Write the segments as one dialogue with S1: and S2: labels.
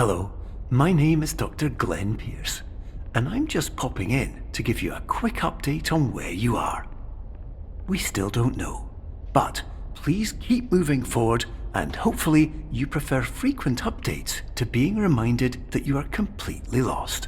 S1: Hello, my name is Dr. Glenn Pierce, and I'm just popping in to give you a quick update on where you are. We still don't know, but please keep moving forward, and hopefully you prefer frequent updates to being reminded that you are completely lost.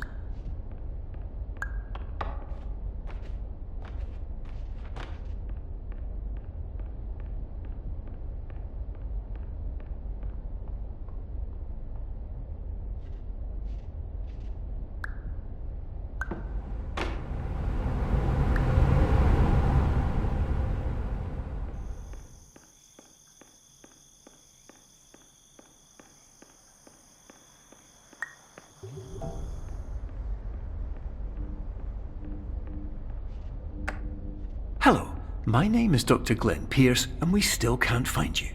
S1: Hello, my name is Dr. Glenn Pierce, and we still can't find you.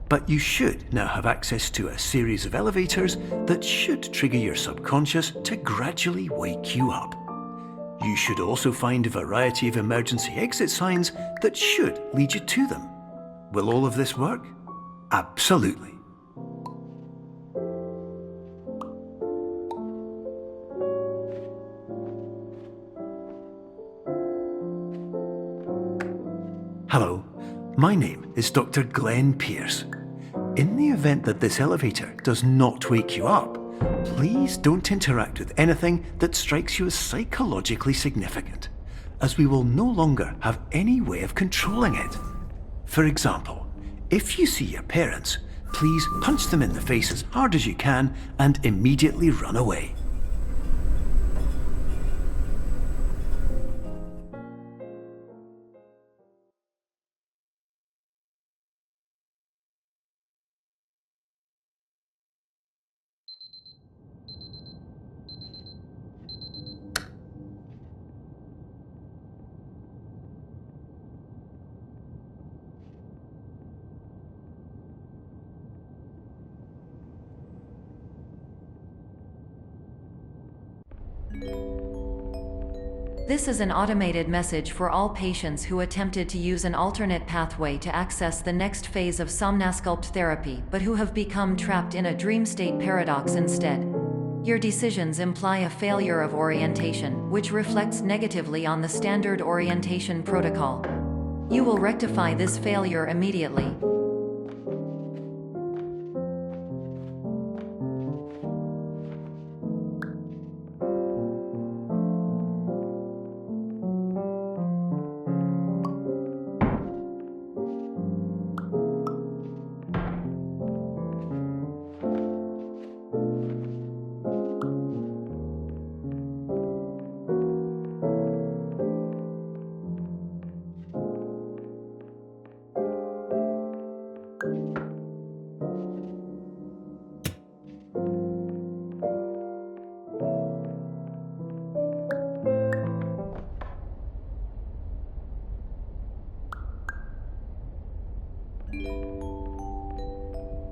S1: But you should now have access to a series of elevators that should trigger your subconscious to gradually wake you up. You should also find a variety of emergency exit signs that should lead you to them. Will all of this work? Absolutely. Hello, my name is Dr. Glenn Pierce. In the event that this elevator does not wake you up, please don't interact with anything that strikes you as psychologically significant, as we will no longer have any way of controlling it. For example, if you see your parents, please punch them in the face as hard as you can and immediately run away.
S2: This is an automated message for all patients who attempted to use an alternate pathway to access the next phase of somnasculpt therapy but who have become trapped in a dream state paradox instead. Your decisions imply a failure of orientation, which reflects negatively on the standard orientation protocol. You will rectify this failure immediately.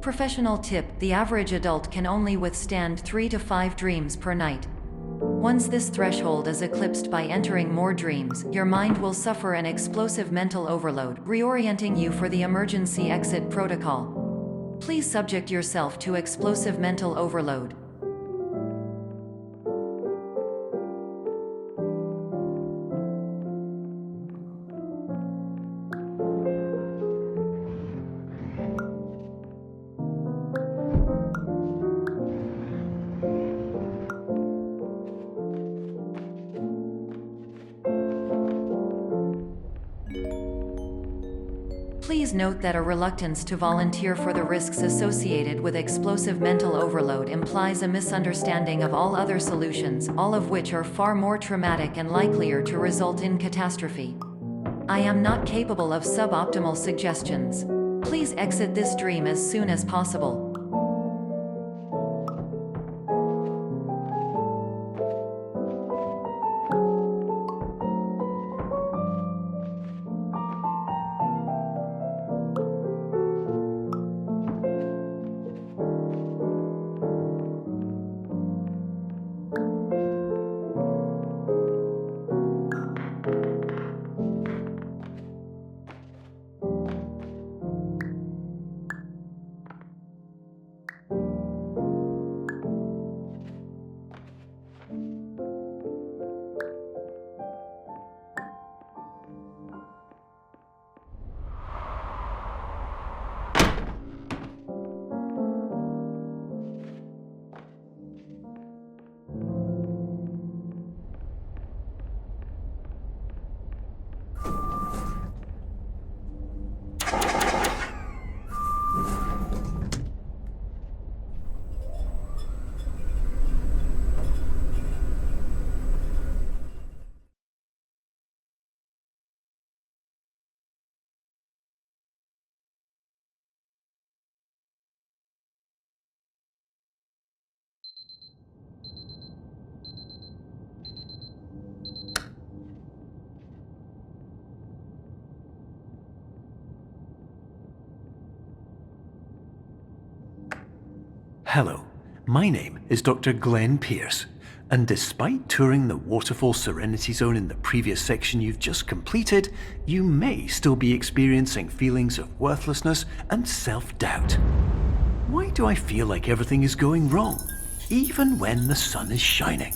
S2: Professional tip: the average adult can only withstand 3 to 5 dreams per night. Once this threshold is eclipsed by entering more dreams, your mind will suffer an explosive mental overload, reorienting you for the emergency exit protocol. Please subject yourself to explosive mental overload. Please note that a reluctance to volunteer for the risks associated with explosive mental overload implies a misunderstanding of all other solutions, all of which are far more traumatic and likelier to result in catastrophe. I am not capable of suboptimal suggestions. Please exit this dream as soon as possible.
S1: Hello, my name is Dr. Glenn Pierce, and despite touring the Waterfall Serenity Zone in the previous section you've just completed, you may still be experiencing feelings of worthlessness and self-doubt. Why do I feel like everything is going wrong, even when the sun is shining?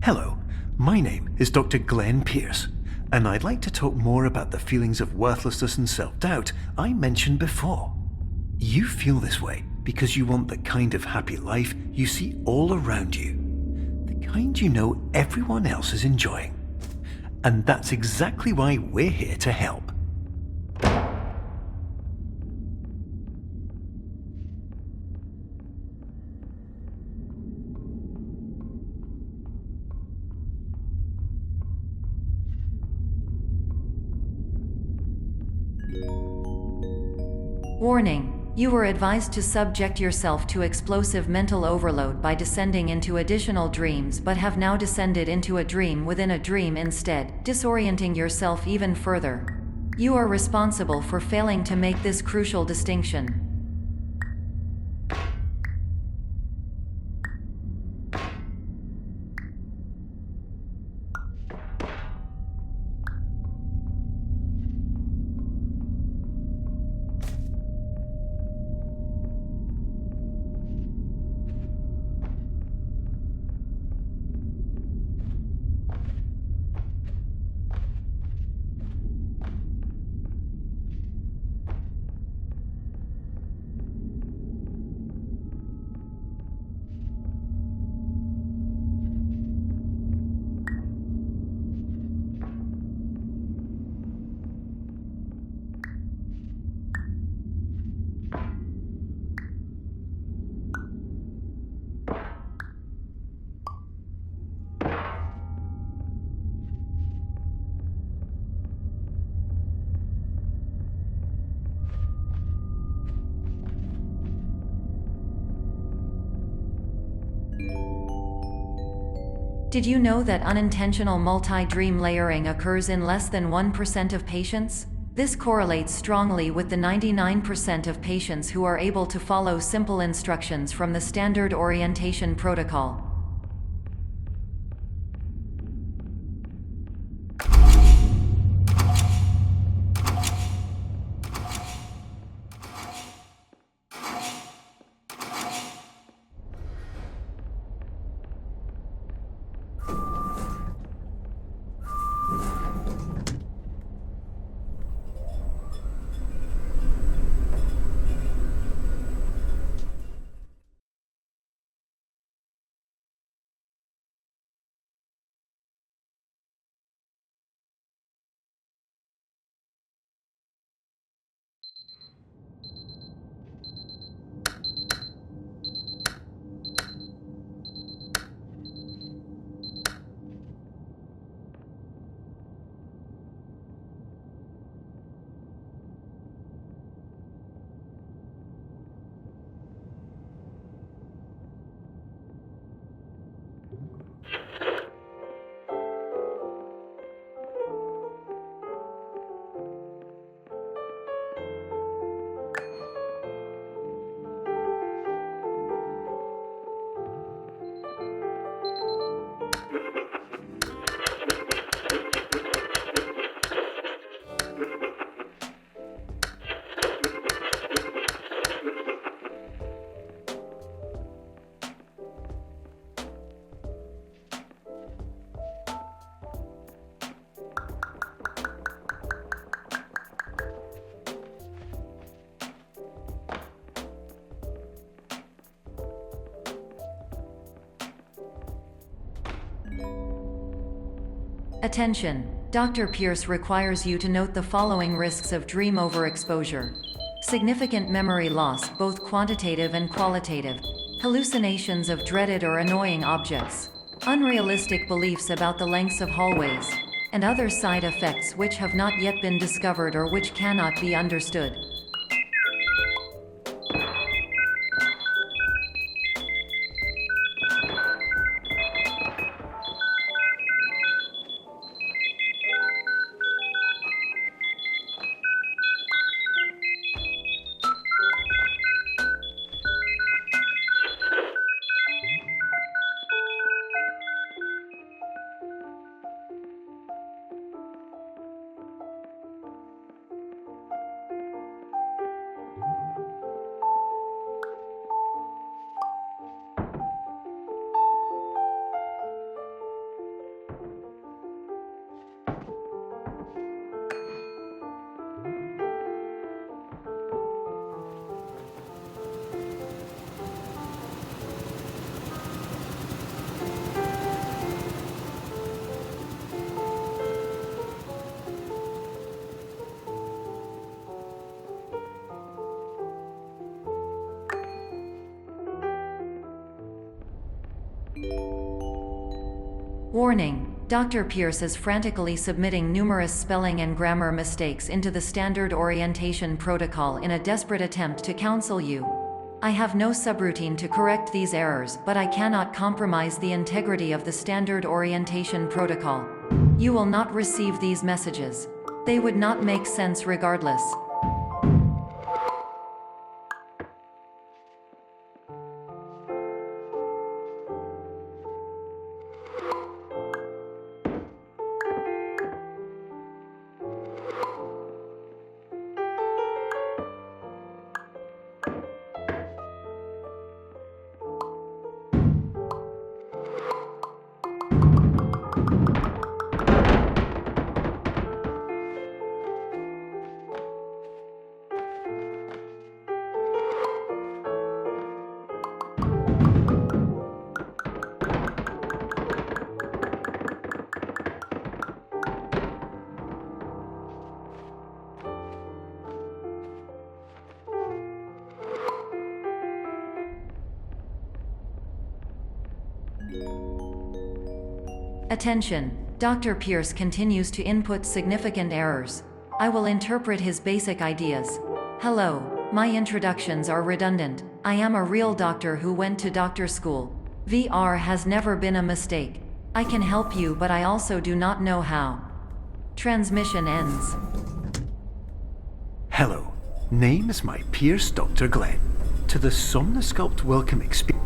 S1: Hello, my name is Dr. Glenn Pierce, and I'd like to talk more about the feelings of worthlessness and self-doubt I mentioned before. You feel this way because you want the kind of happy life you see all around you, the kind you know everyone else is enjoying. And that's exactly why we're here to help.
S2: Warning: you are advised to subject yourself to explosive mental overload by descending into additional dreams, but have now descended into a dream within a dream instead, disorienting yourself even further. You are responsible for failing to make this crucial distinction. Did you know that unintentional multi-dream layering occurs in less than 1% of patients? This correlates strongly with the 99% of patients who are able to follow simple instructions from the standard orientation protocol. Attention! Dr. Pierce requires you to note the following risks of dream overexposure. Significant memory loss, both quantitative and qualitative. Hallucinations of dreaded or annoying objects. Unrealistic beliefs about the lengths of hallways. And other side effects which have not yet been discovered or which cannot be understood. Warning: Dr. Pierce is frantically submitting numerous spelling and grammar mistakes into the standard orientation protocol in a desperate attempt to counsel you. I have no subroutine to correct these errors, but I cannot compromise the integrity of the standard orientation protocol. You will not receive these messages. They would not make sense regardless. Attention! Dr. Pierce continues to input significant errors. I will interpret his basic ideas. Hello, my introductions are redundant. I am a real doctor who went to doctor school. VR has never been a mistake. I can help you, but I also do not know how. Transmission ends.
S1: Hello, name is my Pierce Dr. Glenn. To the Somnosculpt welcome experience.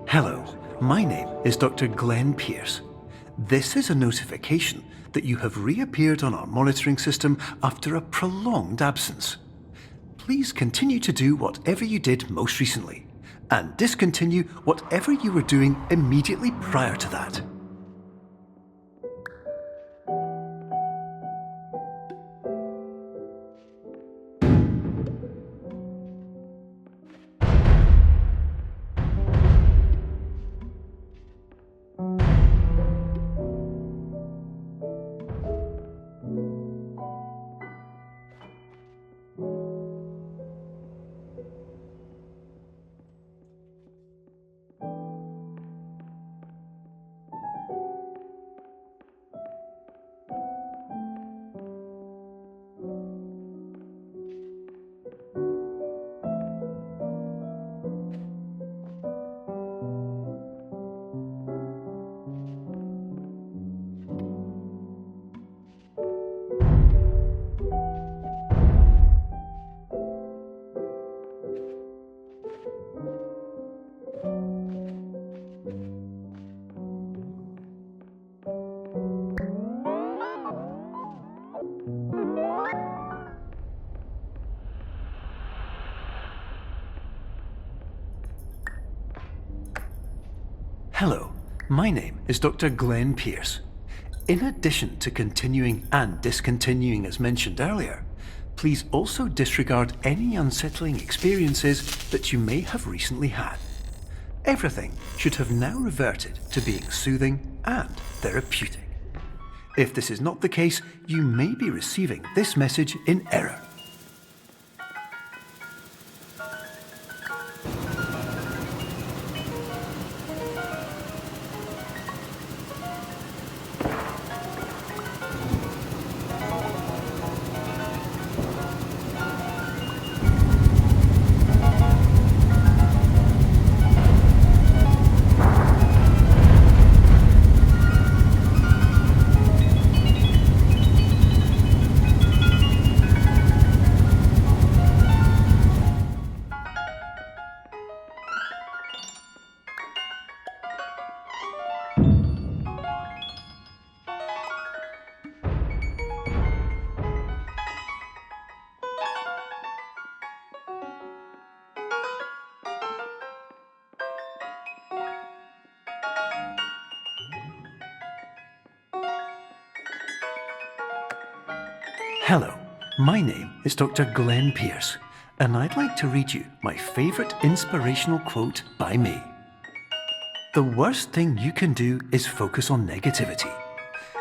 S1: Hello, my name is Dr. Glenn Pierce. This is a notification that you have reappeared on our monitoring system after a prolonged absence. Please continue to do whatever you did most recently, and discontinue whatever you were doing immediately prior to that. Hello, my name is Dr. Glenn Pierce. In addition to continuing and discontinuing as mentioned earlier, please also disregard any unsettling experiences that you may have recently had. Everything should have now reverted to being soothing and therapeutic. If this is not the case, you may be receiving this message in error. Hello, my name is Dr. Glenn Pierce, and I'd like to read you my favourite inspirational quote by me. The worst thing you can do is focus on negativity.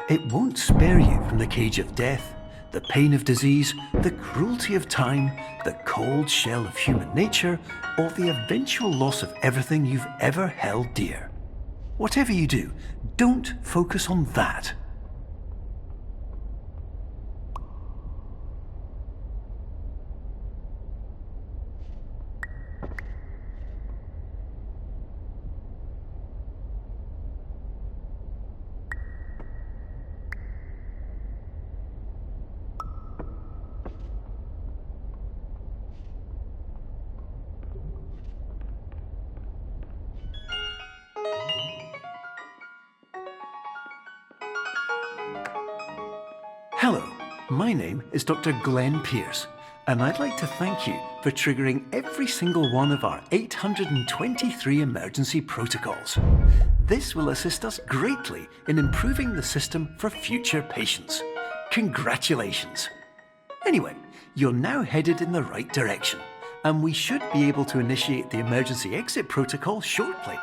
S1: It won't spare you from the cage of death, the pain of disease, the cruelty of time, the cold shell of human nature, or the eventual loss of everything you've ever held dear. Whatever you do, don't focus on that. Hello, my name is Dr. Glenn Pierce, and I'd like to thank you for triggering every single one of our 823 emergency protocols. This will assist us greatly in improving the system for future patients. Congratulations! Anyway, you're now headed in the right direction, and we should be able to initiate the emergency exit protocol shortly.